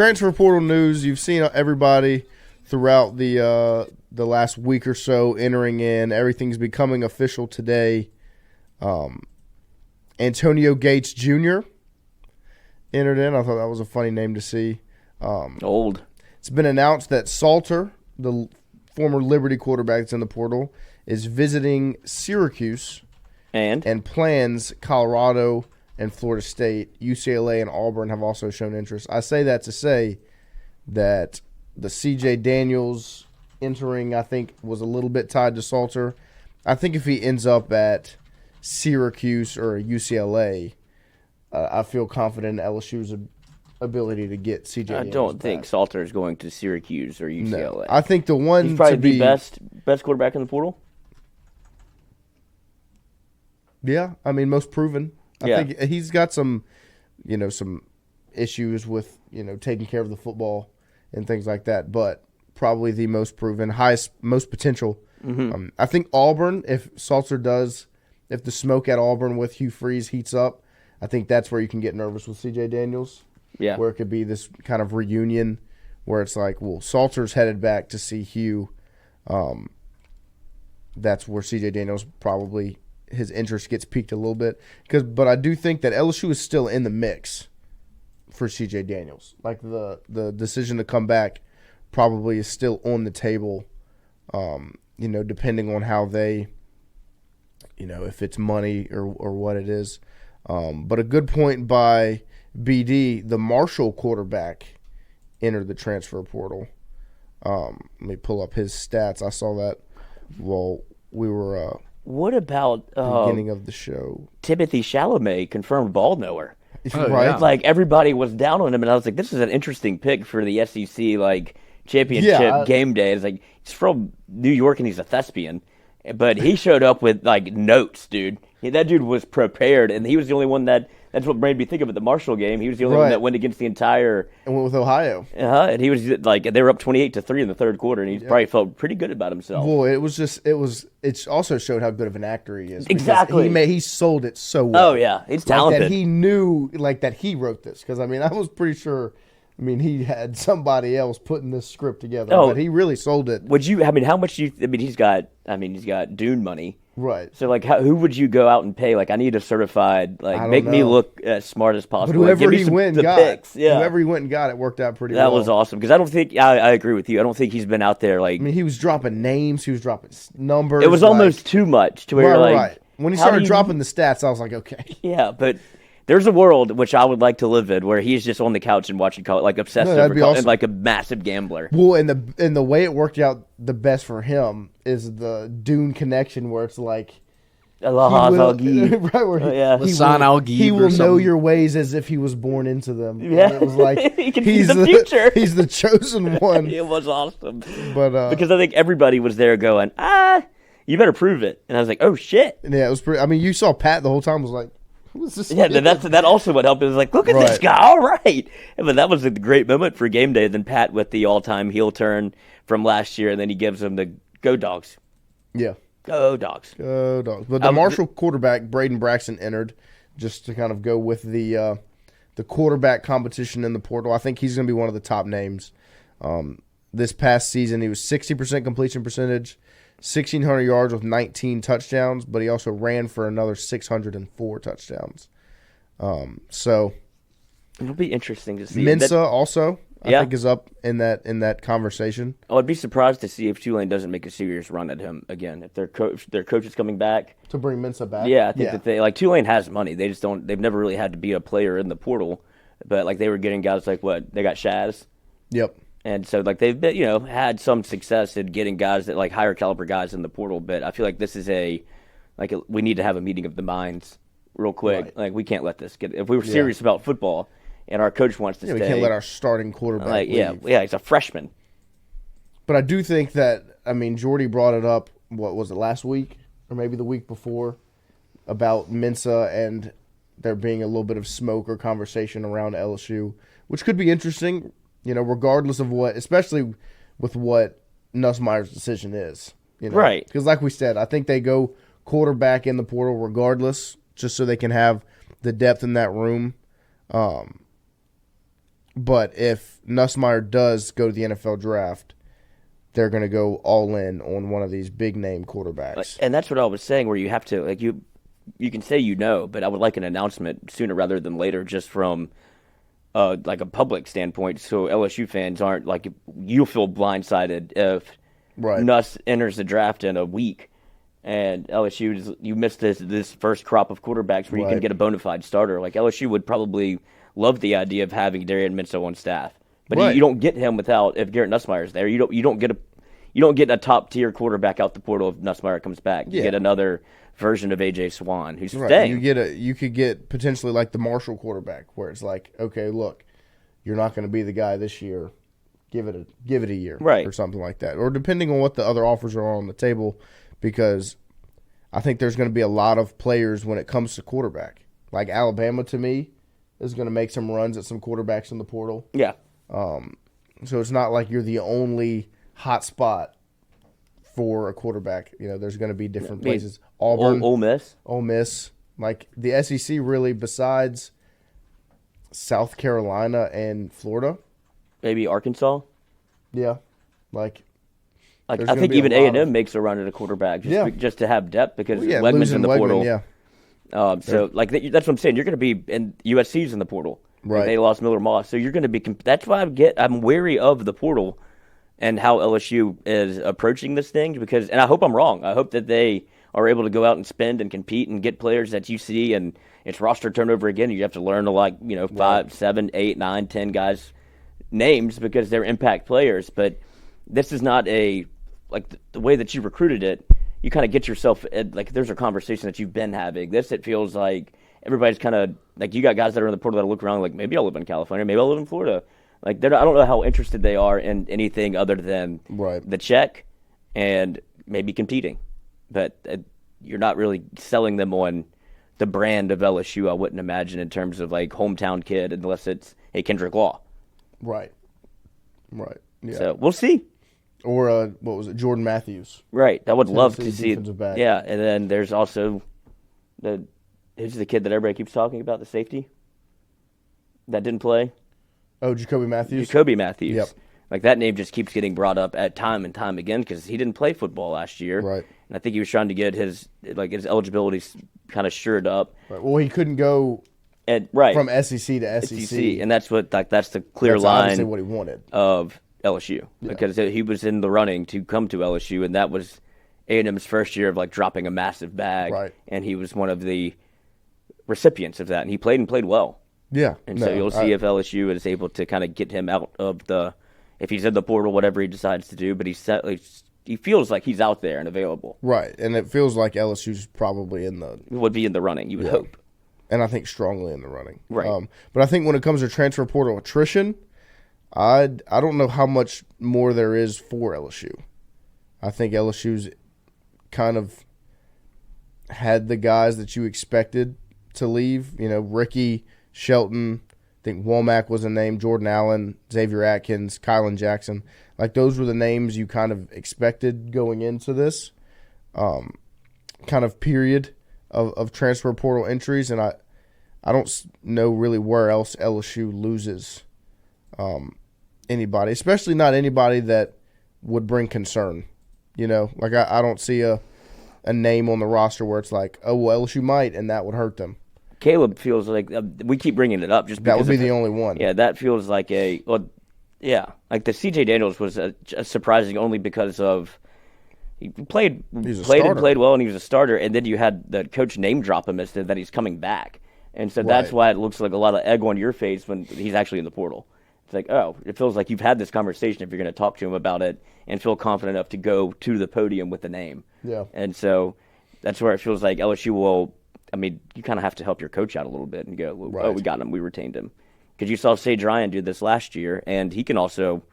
transfer portal news. You've seen everybody throughout the last week or so entering in. Everything's becoming official today. Antonio Gates Jr. entered in. I thought that was a funny name to see. Old. It's been announced that Salter, the former Liberty quarterback that's in the portal, is visiting Syracuse and plans Colorado and Florida State. UCLA and Auburn have also shown interest. I say that to say that the CJ Daniels entering, I think, was a little bit tied to Salter. I think if he ends up at Syracuse or UCLA, I feel confident in LSU's ability to get CJ Daniels I don't back. think Salter is going to Syracuse or UCLA. No. I think the one He's probably to be the best quarterback in the portal. Yeah, I mean, most proven. Yeah. I think he's got some issues with, taking care of the football and things like that, but probably the most proven, most potential. Mm-hmm. I think Auburn, if the smoke at Auburn with Hugh Freeze heats up, I think that's where you can get nervous with CJ Daniels. Yeah. Where it could be this kind of reunion where it's like, well, Salter's headed back to see Hugh. That's where CJ Daniels probably his interest gets piqued a little bit. But I do think that LSU is still in the mix for CJ Daniels. Like the decision to come back probably is still on the table, depending on how they, if it's money or what it is. But a good point by BD, the Marshall quarterback entered the transfer portal. Let me pull up his stats. I saw that while we were what about beginning of the show. Timothée Chalamet, confirmed ball knower. Right. Yeah. Like everybody was down on him, and I was like, "This is an interesting pick for the SEC championship game day." It's like he's from New York and he's a thespian, but he showed up with notes, dude. That dude was prepared, and he was the only one that's what made me think of it. The Marshall game, he was the only one that went against the entire and went with Ohio. And he was they were up 28-3 in the third quarter, and he probably felt pretty good about himself. Well, it also showed how good of an actor he is. Exactly. He sold it so well. Oh yeah, he's talented. That he knew that he wrote this, because I was pretty sure. He had somebody else putting this script together, but he really sold it. How much do you? He's got Dune money, right? So who would you go out and pay? I need a certified, make me look as smart as possible. But whoever he went and got, picks. Yeah. Whoever he went and got, it worked out pretty well. That was awesome, because I don't think I agree with you. I don't think he's been out there he was dropping names, he was dropping numbers. It was almost too much to where right. When he started dropping the stats, I was like, okay. Yeah, but there's a world which I would like to live in where he's just on the couch and watching college, obsessed over college, and like a massive gambler. Well, and the way it worked out the best for him is the Dune connection, where it's like Aloha Algi. Right, where he will know your ways as if he was born into them. Yeah, and it was like he can see the future. He's the chosen one. It was awesome, but because I think everybody was there going, you better prove it, and I was like, oh shit. Yeah, it was pretty. You saw Pat the whole time was like, who's this? Yeah, that also what helped. It was like, look at this guy, all right. But that was a great moment for game day. Then Pat with the all-time heel turn from last year, and then he gives him the go dogs. Yeah. Go Dogs. Go Dogs. But the Marshall quarterback, Braden Braxton, entered just to kind of go with the quarterback competition in the portal. I think he's going to be one of the top names. This past season, he was 60% completion percentage, 1,600 yards with 19 touchdowns, but he also ran for another 604 touchdowns. So it'll be interesting to see. Mensa also, I think, is up in that conversation. I'd be surprised to see if Tulane doesn't make a serious run at him again. If their coach is coming back to bring Mensa back. Yeah, I think that Tulane has money. They just don't. They've never really had to be a player in the portal, but they were getting guys like what they got Shaz. Yep. And so they've been, had some success in getting guys that higher caliber guys in the portal. But I feel like this is we need to have a meeting of the minds real quick. Right. We can't let this get. If we were serious about football, and our coach wants to stay, we can't let our starting quarterback leave. He's a freshman. But I do think that Jordy brought it up. What was it, last week or maybe the week before, about Mensa and there being a little bit of smoke or conversation around LSU, which could be interesting. Regardless of especially with what Nussmeier's decision is. Right. Because like we said, I think they go quarterback in the portal regardless, just so they can have the depth in that room. But if Nussmeier does go to the NFL draft, they're going to go all in on one of these big name quarterbacks. And that's what I was saying, where you have to you can say but I would like an announcement sooner rather than later, just from like a public standpoint, so LSU fans aren't like you feel blindsided if Nuss enters the draft in a week and LSU you missed this first crop of quarterbacks where you can get a bona fide starter. Like LSU would probably love the idea of having Darian Minso on staff. But you don't get him without if Garrett Nussmeier's there. You don't get a top tier quarterback out the portal if Nussmeier comes back. You get another version of AJ Swan who's staying. You could get potentially like the Marshall quarterback, where it's like, okay, look, you're not going to be the guy this year. Give it a year, or something like that, or depending on what the other offers are on the table, because I think there's going to be a lot of players when it comes to quarterback. Like Alabama, to me, is going to make some runs at some quarterbacks in the portal. Yeah. So it's not like you're the only hot spot for a quarterback. There's going to be different places. Auburn, Ole Miss, like the SEC really, besides South Carolina and Florida, maybe Arkansas. Yeah, I think even A&M makes a run at a quarterback just to have depth because Wegman's in the portal. Yeah. So that's what I'm saying. You're going to be in USC's in the portal. Right. They lost Miller Moss. So you're going to be – that's why I'm wary of the portal and how LSU is approaching this thing because – and I hope I'm wrong. I hope that they are able to go out and spend and compete and get players that you see and it's roster turnover again. You have to learn to 5, 7, 8, 9, 10 guys' names because they're impact players. But this is not the way that you recruited it, you kind of get yourself – there's a conversation that you've been having. It feels like – everybody's kind of like you got guys that are in the portal that look around like maybe I'll live in California, maybe I'll live in Florida. I don't know how interested they are in anything other than the check and maybe competing. But you're not really selling them on the brand of LSU, I wouldn't imagine, in terms of hometown kid, unless it's Kendrick Law. Right. Yeah. So we'll see. Or what was it, Jordan Matthews? Right. I would love to see. Back. Yeah, and then there's also who's the kid that everybody keeps talking about, the safety that didn't play? Oh, Jacoby Matthews. Yep. That name just keeps getting brought up at time and time again because he didn't play football last year. Right. And I think he was trying to get his eligibility kind of shored up. Right. Well, he couldn't go from SEC to SEC. And that's that's the clear line obviously what he wanted of LSU because he was in the running to come to LSU, and that was A&M's first year of dropping a massive bag. Right. And he was one of the recipients of that, and he played well. Yeah. And so you'll see if LSU is able to kind of get him out of if he's in the portal, whatever he decides to do, but he feels like he's out there and available. Right, and it feels like LSU's probably would be in the running, you would hope. And I think strongly in the running. Right. But I think when it comes to transfer portal attrition, I don't know how much more there is for LSU. I think LSU's kind of had the guys that you expected to leave. Ricky, Shelton, I think Womack was a name, Jordan Allen, Xavier Atkins, Kylan Jackson. Those were the names you kind of expected going into this kind of period of transfer portal entries. And I don't know really where else LSU loses anybody, especially not anybody that would bring concern. I don't see a name on the roster where it's like, oh, well, LSU might, and that would hurt them. Caleb feels like we keep bringing it up just because that would be the only one. Yeah, that feels like the C.J. Daniels was surprising only because of he played well and he was a starter, and then you had the coach name drop him as that he's coming back, and so that's why it looks like a lot of egg on your face when he's actually in the portal. It's like, oh, it feels like you've had this conversation if you're going to talk to him about it and feel confident enough to go to the podium with the name. Yeah, and so that's where it feels like LSU will. I mean, you kind of have to help your coach out a little bit and go, oh, we got him, we retained him. Because you saw Sage Ryan do this last year, and he can also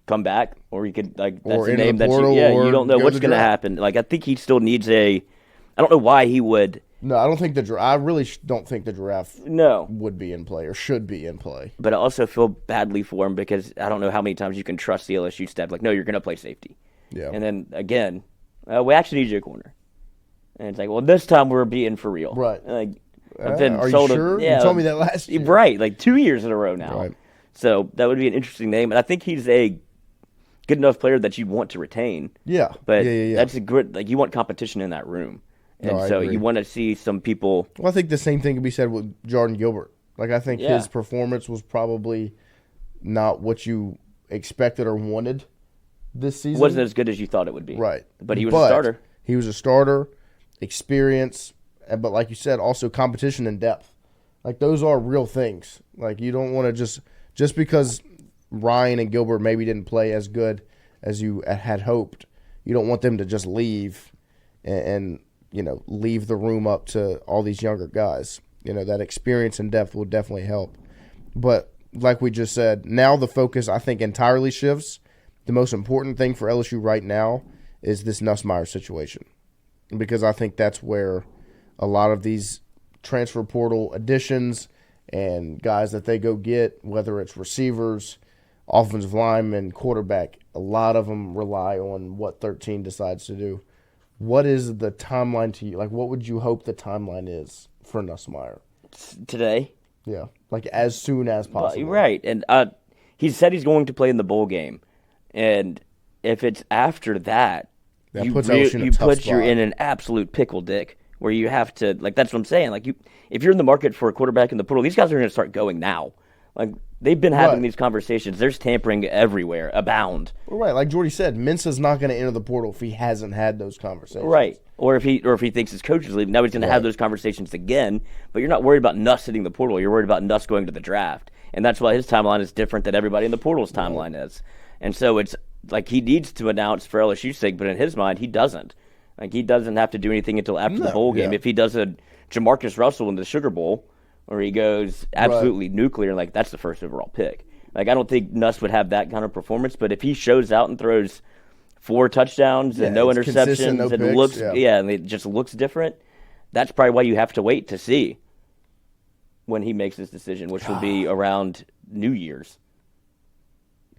come back, or he could, that's a name that you don't know what's going to happen. I think he still needs I don't know why he would. No, I don't think I really don't think the draft would be in play or should be in play. But I also feel badly for him because I don't know how many times you can trust the LSU staff. No, you're going to play safety. Yeah. And then, again, we actually need you a corner. And it's like, well, this time we're being for real. Right. I've been are sold you sure? You told me that last year. Right, 2 years in a row now. Right. So that would be an interesting name, and I think he's a good enough player that you'd want to retain. Yeah, but that's a good you want competition in that room, and so you want to see some people. Well, I think the same thing can be said with Jordan Gilbert. Like, I think his performance was probably not what you expected or wanted this season. It wasn't as good as you thought it would be, right? But he was a starter. He was a starter, experience, but like you said, also competition and depth. Like, those are real things. Like, you don't want to just because Ryan and Gilbert maybe didn't play as good as you had hoped, you don't want them to just leave and leave the room up to all these younger guys. That experience and depth will definitely help. But like we just said, now the focus, I think, entirely shifts. The most important thing for LSU right now is this Nussmeier situation, because I think that's where a lot of these transfer portal additions and guys that they go get, whether it's receivers, offensive linemen, quarterback, a lot of them rely on what 13 decides to do. What is the timeline to you? Like, what would you hope the timeline is for Nussmeier? Today? Yeah, like as soon as possible. Right, and he said he's going to play in the bowl game. And if it's after that you put you in an absolute pickle, Dick, where you have to, like, that's what I'm saying. Like, if you're in the market for a quarterback in the portal, these guys are going to start going now. Like, they've been having these conversations. There's tampering everywhere, abound. Well, right, like Jordy said, Mensah's not going to enter the portal if he hasn't had those conversations. Right, or if he thinks his coach is leaving, now he's going to have those conversations again. But you're not worried about Nuss hitting the portal. You're worried about Nuss going to the draft, and that's why his timeline is different than everybody in the portal's timeline is. And so it's like he needs to announce for LSU's sake, but in his mind, he doesn't. Like, he doesn't have to do anything until after the bowl game. If he does a Jamarcus Russell in the Sugar Bowl, or he goes absolutely nuclear, like, that's the first overall pick. Like, I don't think Nuss would have that kind of performance, but if he shows out and throws 4 touchdowns and no interceptions and picks, looks and it just looks different, that's probably why you have to wait to see when he makes his decision, which will be around New Year's.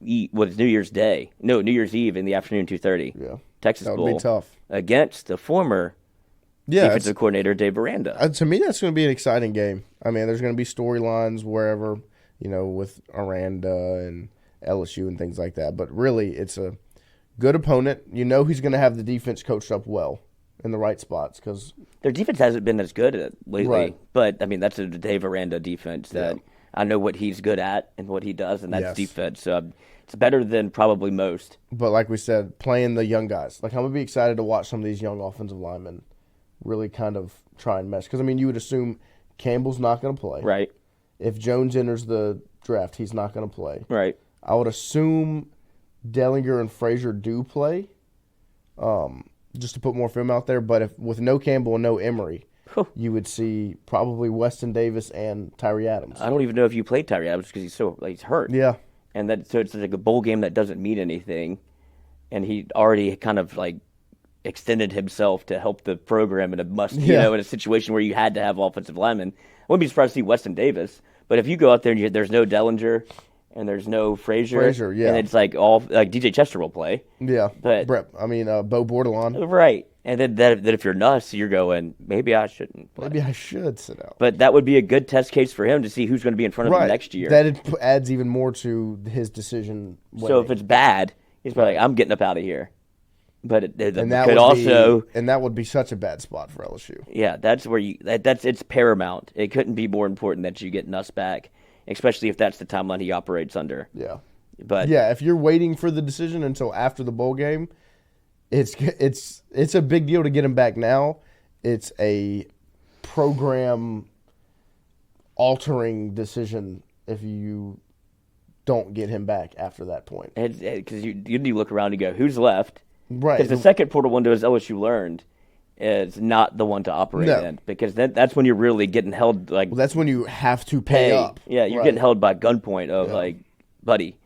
It's New Year's Day. No, New Year's Eve in the afternoon, 2:30. Yeah. Texas Bowl. That would be tough. Against the former defensive coordinator, Dave Aranda. To me, that's going to be an exciting game. I mean, there's going to be storylines wherever, with Aranda and LSU and things like that. But really, it's a good opponent. He's going to have the defense coached up well in the right spots, because their defense hasn't been as good lately. Right. But, I mean, that's a Dave Aranda defense that I know what he's good at and what he does, and that's defense. So it's better than probably most. But like we said, playing the young guys. Like, I'm going to be excited to watch some of these young offensive linemen really kind of try and mesh. Because, I mean, you would assume Campbell's not going to play. Right. If Jones enters the draft, he's not going to play. Right. I would assume Dellinger and Frazier do play, just to put more film out there. But if with no Campbell and no Emery, you would see probably Weston Davis and Tyree Adams. I don't even know if you played Tyree Adams because he's hurt. Yeah. And so it's like a bowl game that doesn't mean anything. And he already kind of extended himself to help the program in a situation where you had to have offensive linemen. I wouldn't be surprised to see Weston Davis. But if you go out there and there's no Dellinger and there's no Frazier, and it's all DJ Chester will play. Yeah. But Bo Bordelon. Right. And then if you're Nuss, you're going, maybe I shouldn't play. Maybe I should sit out. But that would be a good test case for him to see who's going to be in front of him next year. That adds even more to his decision. So if it's bad, he's probably like, I'm getting up out of here. But that would be such a bad spot for LSU. Yeah, that's where it's paramount. It couldn't be more important that you get Nuss back, especially if that's the timeline he operates under. Yeah. But if you're waiting for the decision until after the bowl game, it's a big deal to get him back now. It's a program altering decision if you don't get him back after that point. Because you need to look around and go, who's left? Right. Because the second portal window, as LSU learned, is not the one to operate in. Because that's when you're really getting held. That's when you have to pay up. Yeah, you're getting held by gunpoint of buddy,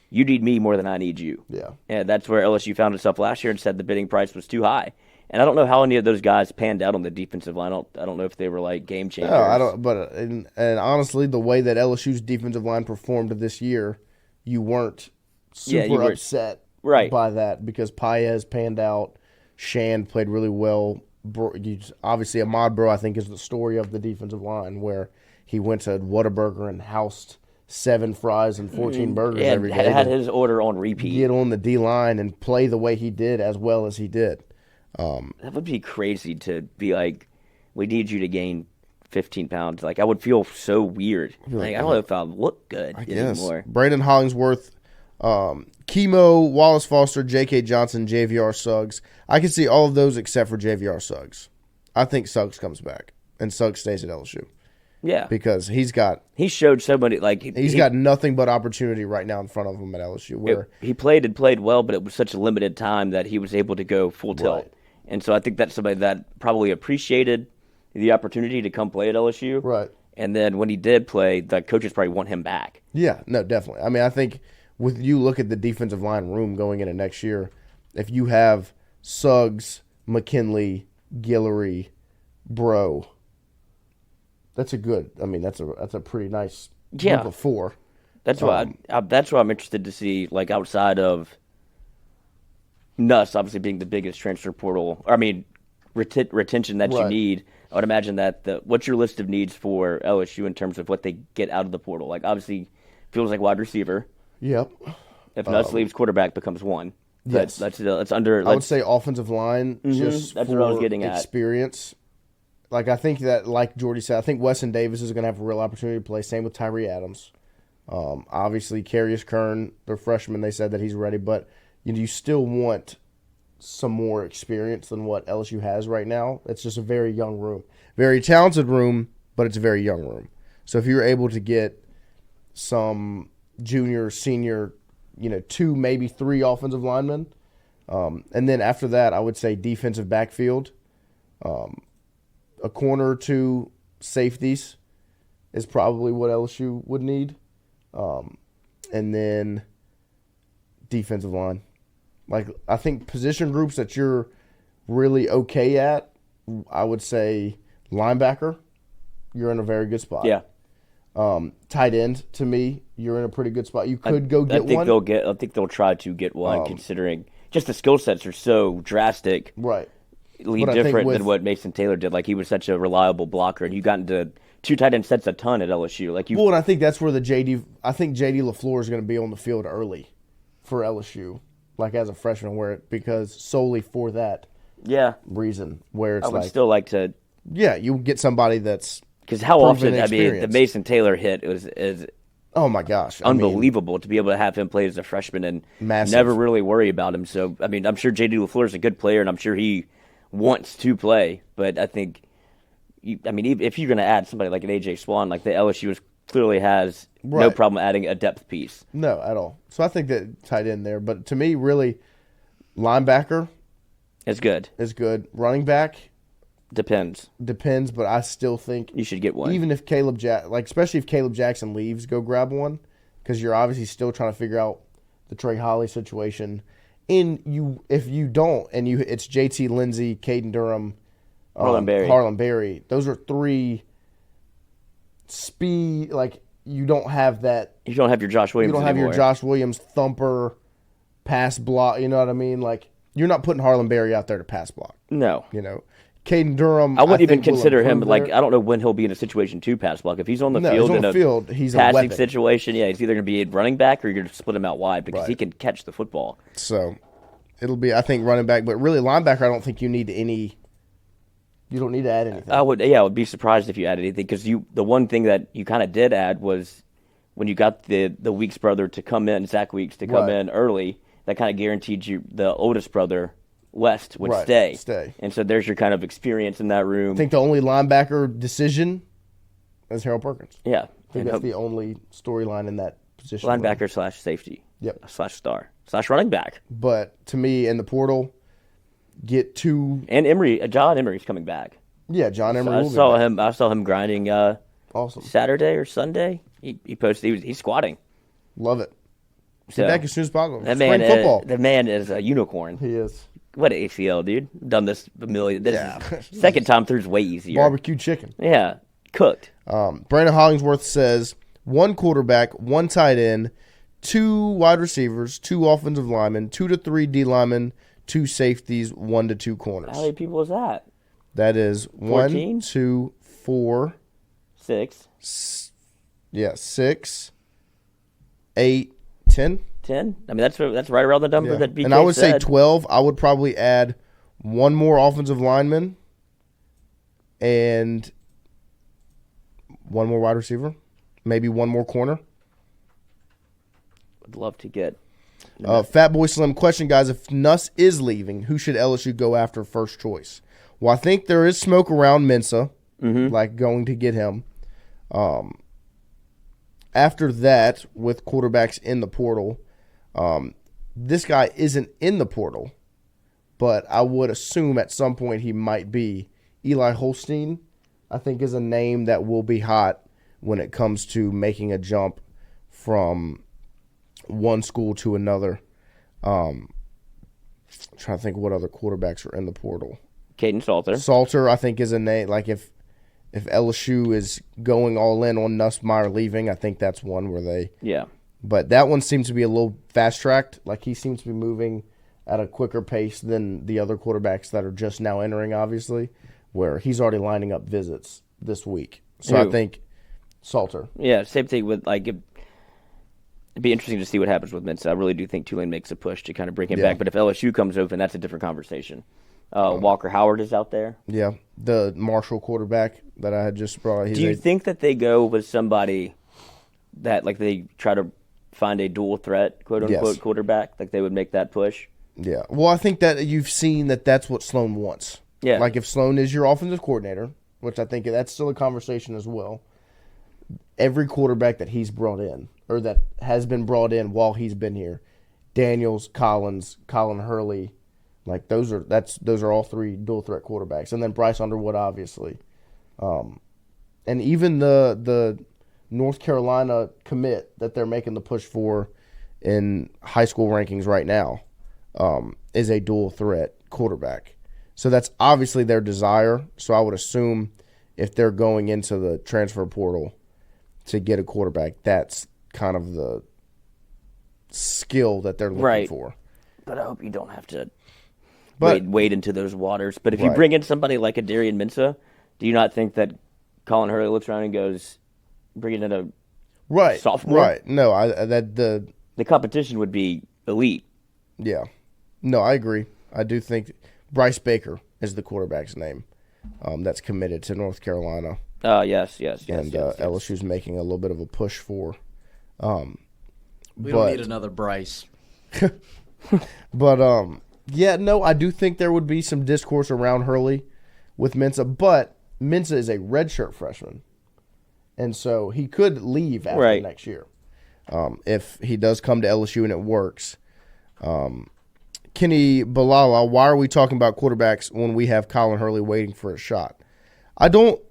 you need me more than I need you. Yeah. And that's where LSU found itself last year and said the bidding price was too high. And I don't know how any of those guys panned out on the defensive line. I don't know if they were game changers. No, I don't. But and honestly, the way that LSU's defensive line performed this year, you weren't super upset by that, because Paez panned out. Shand played really well. Obviously, Ahmad Bro, I think, is the story of the defensive line, where he went to Whataburger and housed 7 fries and 14 burgers every day. Had his order on repeat. Get on the D-line and play the way he did as well as he did. That would be crazy to be like, we need you to gain 15 pounds. Like, I would feel so weird. Like, I don't know if I'll look good anymore. Brandon Hollingsworth, Chemo, Wallace Foster, J.K. Johnson, JVR Suggs. I can see all of those except for JVR Suggs. I think Suggs comes back and Suggs stays at LSU. Yeah, because he showed so many he's got nothing but opportunity right now in front of him at LSU. Where he played well, but it was such a limited time that he was able to go full tilt. Right. And so I think that's somebody that probably appreciated the opportunity to come play at LSU. Right. And then when he did play, the coaches probably want him back. Yeah, no, definitely. I mean, I think with you look at the defensive line room going into next year, if you have Suggs, McKinley, Guillory, Bro, that's a pretty nice group of 4. That's why I'm interested to see, like, outside of Nuss obviously being the biggest transfer portal. Retention that you need. I would imagine that what's your list of needs for LSU in terms of what they get out of the portal? Like, obviously, feels like wide receiver. Yep. If Nuss leaves, quarterback becomes one. Yes. That's under. I would say offensive line, just that's for what I was getting experience. Like, I think that, like Jordy said, I think Weston Davis is going to have a real opportunity to play. Same with Tyree Adams. Obviously, Carius Kern, their freshman, they said that he's ready. But you still want some more experience than what LSU has right now. It's just a very young room. Very talented room, but it's a very young room. So if you're able to get some junior, senior, 2, maybe 3 offensive linemen, and then after that, I would say defensive backfield, a corner or 2 safeties is probably what LSU would need, and then defensive line. Like, I think position groups that you're really okay at, I would say linebacker, you're in a very good spot. Yeah. Tight end, to me, you're in a pretty good spot. You could go get one. I think they'll try to get one, considering just the skill sets are so drastic. Right. Different than what Mason Taylor did. Like, he was such a reliable blocker, and you got into 2 tight end sets a ton at LSU. Well, and I think that's where J.D. LaFleur is going to be on the field early for LSU. Like, as a freshman, because solely for that reason, where it's I would still like to. Yeah, you get somebody that's because how often the Mason Taylor hit is oh my gosh, unbelievable to be able to have him play as a freshman and never really worry about him. So I'm sure J.D. LaFleur is a good player and I'm sure he wants to play, but I think if you're going to add somebody like an AJ Swan, like the LSU clearly has no problem adding a depth piece. No, at all. So I think that tight end there. But to me, really, linebacker is good. Running back depends, but I still think you should get one. Even if especially if Caleb Jackson leaves, go grab one because you're obviously still trying to figure out the Trey Holly situation. If you don't, and it's JT Lindsey, Caden Durham, Harlan Berry. Those are 3 speed. Like, you don't have that. You don't have your Josh Williams. You don't have your Josh Williams thumper pass block. You know what I mean? Like, you're not putting Harlan Berry out there to pass block. No. Caden Durham. I wouldn't even consider him. Like, I don't know when he'll be in a situation to pass block. If he's on the field he's a passing weapon. Situation, he's either going to be a running back or you're going to split him out wide because he can catch the football. So it'll be, I think, running back, but really linebacker. I don't think you need any. You don't need to add anything. I would be surprised if you added anything because the one thing that you kind of did add was when you got the Weeks brother to come in, Zach Weeks to come in early. That kind of guaranteed you the oldest brother. West would stay. And so there's your kind of experience in that room. I think the only linebacker decision is Harold Perkins. Yeah. I think that's the only storyline in that position. Linebacker / safety. Yep. / star / running back. But to me, in the portal, get 2. And John Emery's coming back. Yeah, John Emery will be back. I saw him grinding awesome. Saturday or Sunday. He posted, he's squatting. Love it. So, get back as soon as possible. The man is a unicorn. He is. What an ACL, dude. Done this a million. Second time through is way easier. Barbecue chicken. Yeah. Cooked. Brandon Hollingsworth says 1 quarterback, 1 tight end, 2 wide receivers, 2 offensive linemen, 2 to 3 D linemen, 2 safeties, 1 to 2 corners. How many people is that? That is 14? 1, 2, 4. 6. 6. 8, 10. 10? I mean, that's right around the number that BK And I would said. say 12. I would probably add one more offensive lineman and one more wide receiver, maybe one more corner. Would love to get. Fat Boy Slim question, guys. If Nuss is leaving, who should LSU go after first choice? Well, I think there is smoke around Mensa, like going to get him. After that, with quarterbacks in the portal, this guy isn't in the portal, but I would assume at some point he might be. Eli Holstein, I think, is a name that will be hot when it comes to making a jump from one school to another. I'm trying to think what other quarterbacks are in the portal. Caden Salter. Salter, I think, is a name. Like, if LSU is going all in on Nussmeier leaving, I think that's one where they... Yeah. But that one seems to be a little fast-tracked. Like, he seems to be moving at a quicker pace than the other quarterbacks that are just now entering, obviously, where he's already lining up visits this week. So I think Salter. Yeah, same thing with, like... It'd be interesting to see what happens with Mensa. I really do think Tulane makes a push to kind of bring him back. But if LSU comes open, that's a different conversation. Walker Howard is out there. Yeah, the Marshall quarterback that I had just brought. Do you think that they go with somebody that, like, they try to find a dual threat, quote-unquote, quarterback? Like, they would make that push? Yeah. Well, I think that you've seen that that's what Sloan wants. Yeah. Like, if Sloan is your offensive coordinator, which I think that's still a conversation as well, every quarterback that he's brought in, or that has been brought in while he's been here, Daniels, Collins, Colin Hurley, like those are all three dual threat quarterbacks, and then Bryce Underwood, obviously, and even the North Carolina commit that they're making the push for in high school rankings right now is a dual threat quarterback. So that's obviously their desire. So I would assume if they're going into the transfer portal to get a quarterback, that's kind of the skill that they're looking for. But I hope you don't have to wade into those waters. But if you bring in somebody like a Darian Mensah, do you not think that Colin Hurley looks around and goes, bringing in a sophomore? Right. No, the competition would be elite. Yeah. No, I agree. I do think Bryce Baker is the quarterback's name that's committed to North Carolina. Yes. And LSU's making a little bit of a push for. We don't need another Bryce. But, I do think there would be some discourse around Hurley with Mensah, but Mensah is a redshirt freshman, and so he could leave after next year if he does come to LSU and it works. Kenny Balala, why are we talking about quarterbacks when we have Colin Hurley waiting for a shot? I don't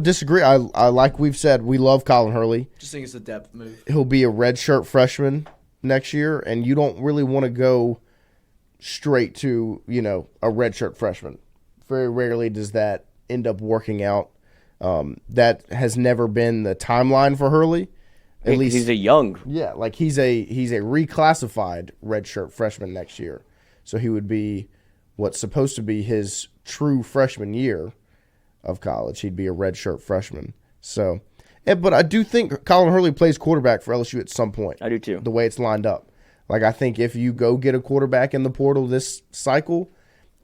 disagree. I like we've said, we love Colin Hurley. Just think it's a depth move. He'll be a redshirt freshman next year, and you don't really want to go straight to, a redshirt freshman. Very rarely does that end up working out. That has never been the timeline for Hurley. At least he's a young. Yeah, like he's a reclassified redshirt freshman next year. So he would be what's supposed to be his true freshman year of college. He'd be a redshirt freshman. So, but I do think Colin Hurley plays quarterback for LSU at some point. I do too. The way it's lined up. Like, I think if you go get a quarterback in the portal this cycle,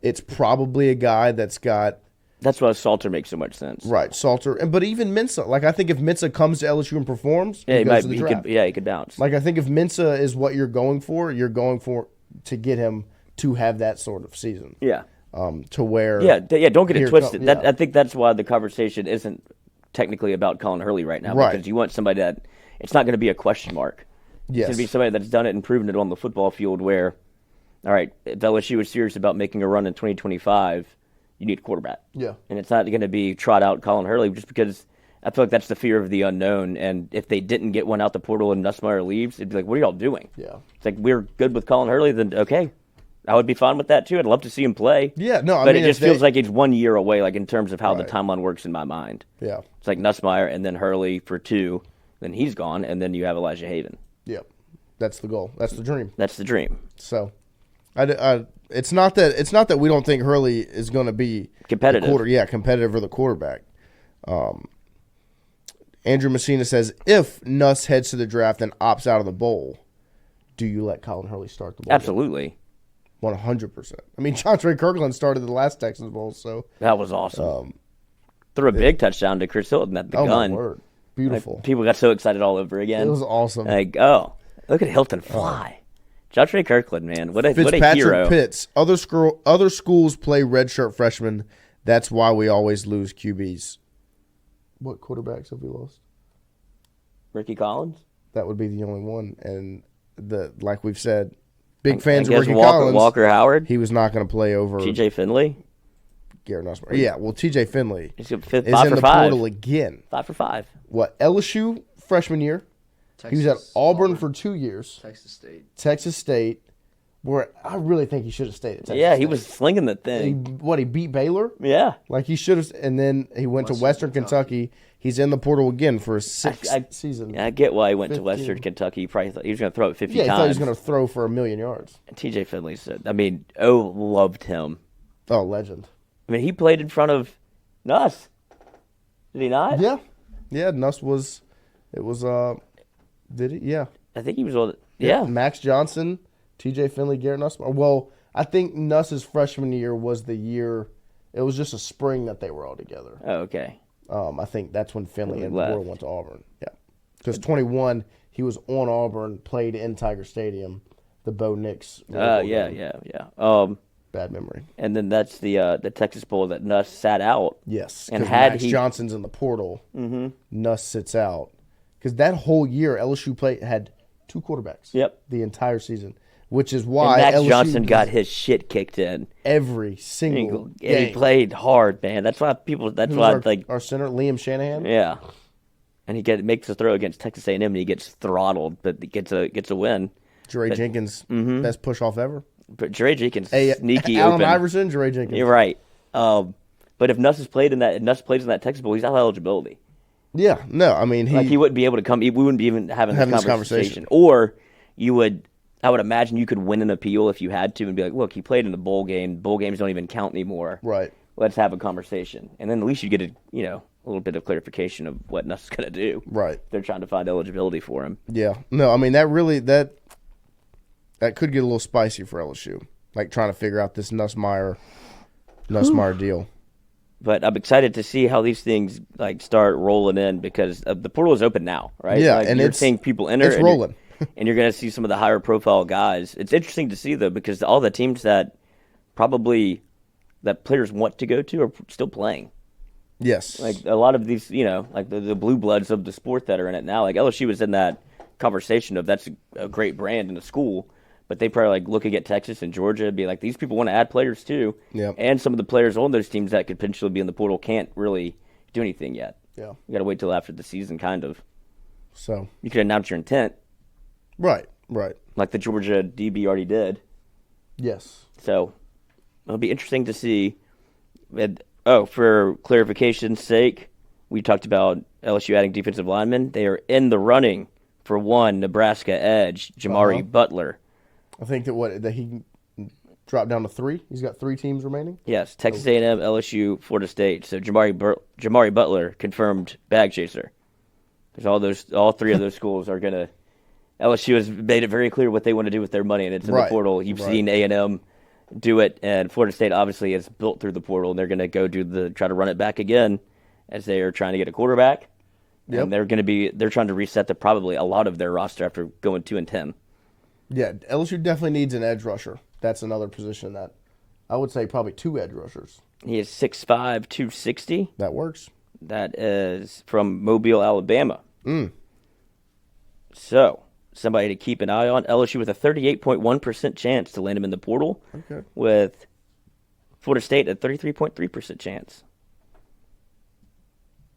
it's probably a guy that's got... That's why Salter makes so much sense. Right, Salter. But even Mensah. Like, I think if Mensah comes to LSU and performs, he goes to the draft. He could bounce. Like, I think if Mensah is what you're going for to get him to have that sort of season. Yeah. To where... Yeah, don't get it twisted. I think that's why the conversation isn't technically about Colin Hurley right now. Because you want somebody that... It's not going to be a question mark. Yes. It's going to be somebody that's done it and proven it on the football field where, all right, if LSU is serious about making a run in 2025, you need a quarterback. Yeah. And it's not going to be trot out Colin Hurley just because I feel like that's the fear of the unknown. And if they didn't get one out the portal and Nussmeier leaves, it'd be like, what are y'all doing? Yeah. It's like, we're good with Colin Hurley, then okay. I would be fine with that too. I'd love to see him play. Yeah, no, but it just feels like it's 1 year away, like in terms of how the timeline works in my mind. Yeah. It's like Nussmeier and then Hurley for 2, then he's gone, and then you have Elijah Haven. Yep. That's the goal. That's the dream. That's the dream. So, it's not that we don't think Hurley is going to be competitive. Competitive for the quarterback. Andrew Messina says, if Nuss heads to the draft and opts out of the bowl, do you let Colin Hurley start the bowl? Absolutely. 100%. I mean, John Trey Kirkland started the last Texas Bowl, so. That was awesome. Threw a big touchdown to Chris Hilton at the gun. Oh, my word. Beautiful. Like, people got so excited all over again. It was awesome. Like, oh, look at Hilton fly. John Trey Kirkland, man. What a hero. Fitzpatrick Pitts. Other schools play redshirt freshmen. That's why we always lose QBs. What quarterbacks have we lost? Ricky Collins? That would be the only one. And like we've said, big fans of Ricky Collins. Collins. Walker Howard? He was not going to play over TJ Finley? Garrett Nussmeier. Yeah, well, TJ Finley is in the portal again. 5 for 5. What, LSU freshman year? Texas, he was at Auburn for 2 years. Texas State, where I really think he should have stayed at Texas State. He was slinging the thing. He beat Baylor? Yeah. Like he should have, and then he went to Western Kentucky. He's in the portal again for his sixth season. I get why he went to Western Kentucky. He probably thought he was going to throw it 50 times. Yeah, he thought he was going to throw for 1,000,000 yards. And TJ Finley said, loved him. Oh, legend. I mean, he played in front of Nuss. Did he not? Yeah. Yeah, Nuss was, did he? Yeah. I think he was on. Yeah. Max Johnson, TJ Finley, Garrett Nussmeier. Well, I think Nuss's freshman year was the year, it was just a spring that they were all together. Oh, okay. I think that's when Finley and Ward went to Auburn. Yeah. Because 21, he was on Auburn, played in Tiger Stadium, the Bo Nix. Yeah. Bad memory. And then that's the Texas Bowl that Nuss sat out. Yes. And Max Johnson's in the portal. Mm-hmm. Nuss sits out. Because that whole year, LSU had 2 quarterbacks. Yep. The entire season. Which is why Max LSU Johnson got his shit kicked in every single game. Yeah, he played hard, man. That's why our center, Liam Shanahan. Yeah, and he makes a throw against Texas A&M and he gets throttled, but he gets a win. Jeray Jenkins, best push off ever. But Jeray Jenkins, sneaky Allen open. Iverson, Jeray Jenkins. You're right. But if Nuss plays in that Texas Bowl, he's out of eligibility. Yeah, no, I mean he wouldn't be able to come. We wouldn't be even having this conversation. Or I would imagine you could win an appeal if you had to and be like, look, he played in the bowl game. Bowl games don't even count anymore. Right. Let's have a conversation. And then at least you get a little bit of clarification of what Nuss is going to do. Right. They're trying to find eligibility for him. Yeah. No, I mean, that could get a little spicy for LSU. Like trying to figure out this Nussmeier deal. But I'm excited to see how these things start rolling in because the portal is open now, right? Yeah, and you're seeing people enter. It's rolling. And you're going to see some of the higher profile guys. It's interesting to see, though, because all the teams that players want to go to are still playing. Yes. Like a lot of these, the blue bloods of the sport that are in it now. Like LSU was in that conversation of that's a great brand in the school, but they probably looking at Texas and Georgia and be like, these people want to add players too. Yep. And some of the players on those teams that could potentially be in the portal can't really do anything yet. Yeah. You got to wait till after the season, kind of. So you could announce your intent. Right. Like the Georgia DB already did. Yes. So it'll be interesting to see. For clarification's sake, we talked about LSU adding defensive linemen. They are in the running for one Nebraska edge, Jamari Butler. I think that he dropped down to 3. He's got 3 teams remaining. Yes, Texas A&M, LSU, Florida State. So Jamari Butler confirmed bag chaser. Because all 3 of those schools are going to. LSU has made it very clear what they want to do with their money, and it's in the portal. You've seen A&M do it, and Florida State obviously is built through the portal, and they're going to go try to run it back again as they are trying to get a quarterback. Yep. And they're trying to reset probably a lot of their roster after going 2-10. Yeah, LSU definitely needs an edge rusher. That's another position that I would say probably 2 edge rushers. He is 6'5", 260. That works. That is from Mobile, Alabama. So, somebody to keep an eye on. LSU with a 38.1% chance to land him in the portal. Okay. With Florida State at 33.3% chance.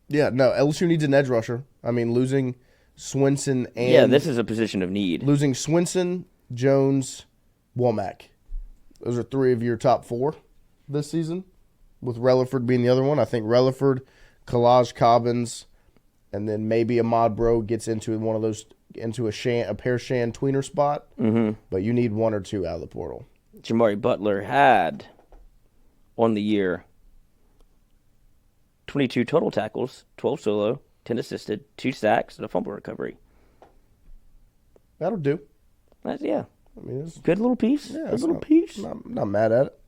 Yeah, no, LSU needs an edge rusher. I mean, losing Swinson and... Yeah, this is a position of need. Losing Swinson, Jones, Womack. Those are 3 of your top 4 this season, with Relaford being the other one. I think Relaford, Kalaj Cobbins, and then maybe Ahmad Bro gets into one of those, into a pair Shan tweener spot. Mm-hmm. But you need 1 or 2 out of the portal. Jamari Butler had, on the year, 22 total tackles, 12 solo, 10 assisted, 2 sacks, and a fumble recovery. That'll do. Yeah. I mean, it's good little piece. Yeah, good little piece. Not mad at it.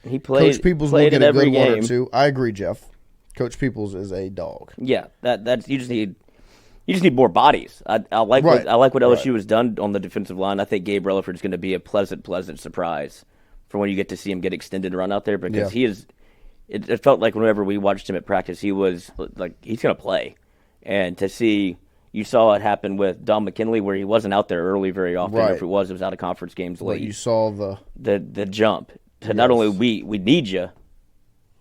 He played. Coach Peoples will get a good one or two. I agree, Jeff. Coach Peoples is a dog. Yeah, that's you just need more bodies. I like what LSU has done on the defensive line. I think Gabe Relaford is going to be a pleasant surprise for when you get to see him get extended and run out there because he is. It felt like whenever we watched him at practice, he was like he's going to play, and to see. You saw it happen with Don McKinley where he wasn't out there early very often. Right. If it was out of conference games late. But you saw the jump to not only we need you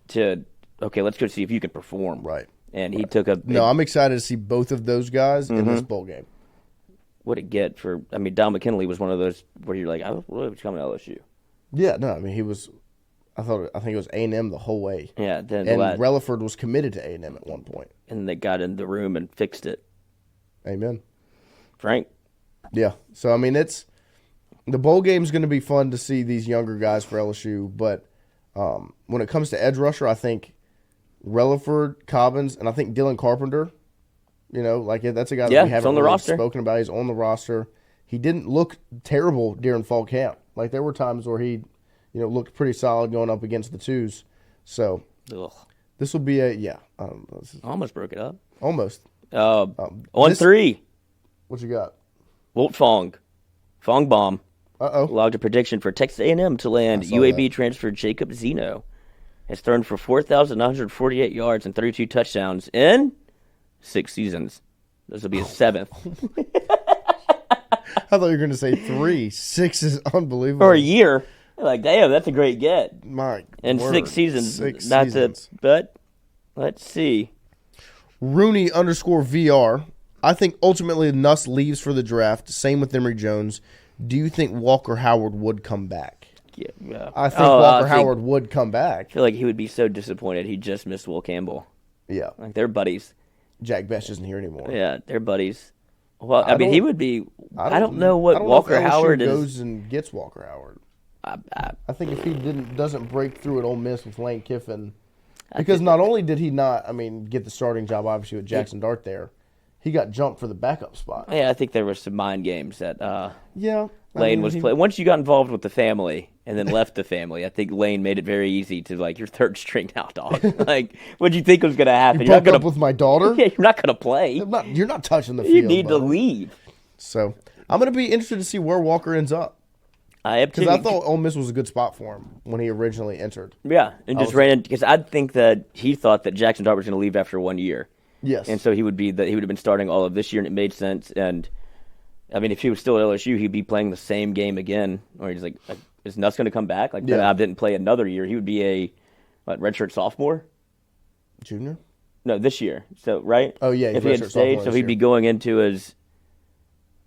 to let's go see if you can perform. Right. And he took I'm excited to see both of those guys in this bowl game. What it get for? I mean, Don McKinley was one of those where you're like, I was coming to LSU. Yeah, no, I mean he was. I think it was A&M the whole way. Yeah, and Relaford was committed to A&M at one point. And they got in the room and fixed it. Amen. Frank? Yeah. So, I mean, the bowl game's going to be fun to see these younger guys for LSU, but when it comes to edge rusher, I think Relaford, Cobbins, and I think Dylan Carpenter, that's a guy that we haven't really spoken about. He's on the roster. He didn't look terrible during fall camp. Like, there were times where he, looked pretty solid going up against the twos. So, this will be I almost broke it up. Almost. On 3. What you got? Wolt Fong bomb. Uh-oh. Logged a prediction for Texas A&M to land UAB transfer Jacob Zeno. Has thrown for 4,948 yards and 32 touchdowns in 6 seasons. This will be his 7th. I thought you were going to say 3. 6 is unbelievable. For a year. Like, damn, that's a great get. In 6 seasons. 6 seasons. But let's see. Rooney_VR. I think ultimately Nuss leaves for the draft. Same with Emory Jones. Do you think Walker Howard would come back? Yeah. I think Walker Howard would come back. I feel like he would be so disappointed he just missed Will Campbell. Yeah. Like, they're buddies. Jack Best isn't here anymore. Yeah, they're buddies. Well, I mean, he would be. I don't know what Walker Howard is. Goes and gets Walker Howard. I think if he doesn't break through at Ole Miss with Lane Kiffin. Because not only did he not, get the starting job, obviously, with Jackson Dart there, he got jumped for the backup spot. Yeah, I think there were some mind games that Lane was playing. Once you got involved with the family and then left the family, I think Lane made it very easy to, your third string now, dog. Like, what did you think was going to happen? You broke up with my daughter? Yeah, you're not going to play. You're not touching the field. You need to leave. So, I'm going to be interested to see where Walker ends up. I have because I thought Ole Miss was a good spot for him when he originally entered. Yeah, and ran in because I think that he thought that Jackson Dart was going to leave after 1 year. Yes, and so he would have been starting all of this year, and it made sense. And I mean, if he was still at LSU, he'd be playing the same game again. Or he's like, is Nuss going to come back? Like, I didn't play another year. He would be a redshirt sophomore, junior. No, this year. So right. Oh yeah, if he had stayed, so he'd be going into his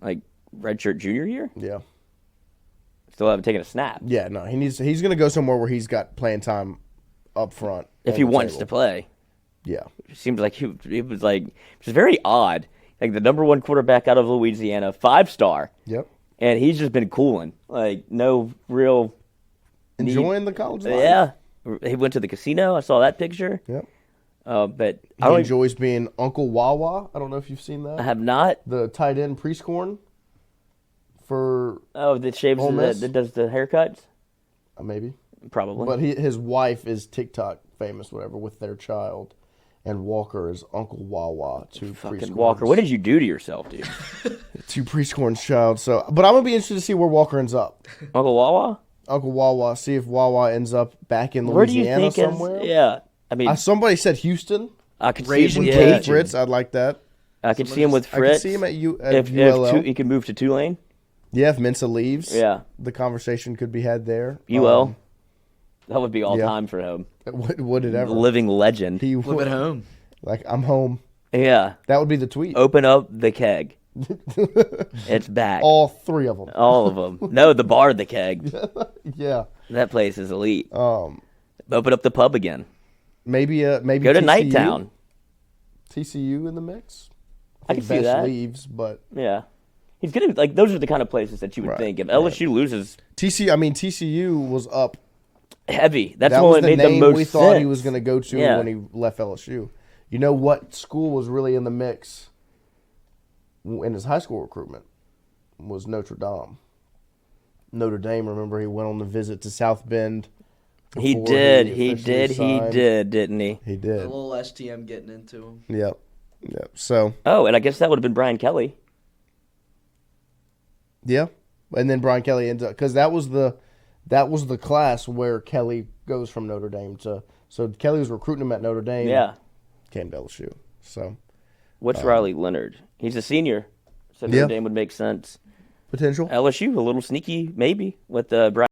redshirt junior year. Yeah. Still haven't taken a snap. Yeah, no, he's going to go somewhere where he's got playing time up front. If he wants to play. Yeah. It seems like it was very odd. Like the number 1 quarterback out of Louisiana, 5-star. Yep. And he's just been cooling. Like, no real enjoying the college life. Yeah. He went to the casino. I saw that picture. Yep. But he enjoys being Uncle Wawa. I don't know if you've seen that. I have not. The tight end Prieskorn. That shaves that does the haircuts? Maybe. Probably. But his wife is TikTok famous, whatever, with their child. And Walker is Uncle Wawa to Prieskorn's. Walker, what did you do to yourself, dude? To Prieskorn's child. But I'm going to be interested to see where Walker ends up. Uncle Wawa? Uncle Wawa. See if Wawa ends up back in Louisiana somewhere. Yeah. I mean, somebody said Houston. I could see him with Fritz. I'd like that. I could see him with Fritz. I could see him at ULL. If he could move to Tulane. Yeah, if Mensa leaves, yeah, the conversation could be had there. UL, that would be all time for him. Would it ever? Living legend. He live at home. Like, I'm home. Yeah. That would be the tweet. Open up the keg. It's back. All 3 of them. All of them. No, the bar, the keg. Yeah. That place is elite. Open up the pub again. Maybe go to TCU? Nighttown. TCU in the mix. I can see that. Leaves, but yeah. He's gonna those are the kind of places that you would think if LSU loses. TCU was up heavy. That's that what was the made name the most we thought sense. he was going to go to when he left LSU. You know what school was really in the mix in his high school recruitment? Was Notre Dame. Notre Dame, remember, he went on the visit to South Bend. He did, didn't he? He did. A little STM getting into him. Yep. So. Oh, and I guess that would have been Brian Kelly. Yeah, and then Brian Kelly ends up because that was the class where Kelly goes from Notre Dame to. So Kelly was recruiting him at Notre Dame. Yeah. Came to LSU. So. What's Riley Leonard? He's a senior, so Notre Dame would make sense. Potential. LSU, a little sneaky, maybe, with Brian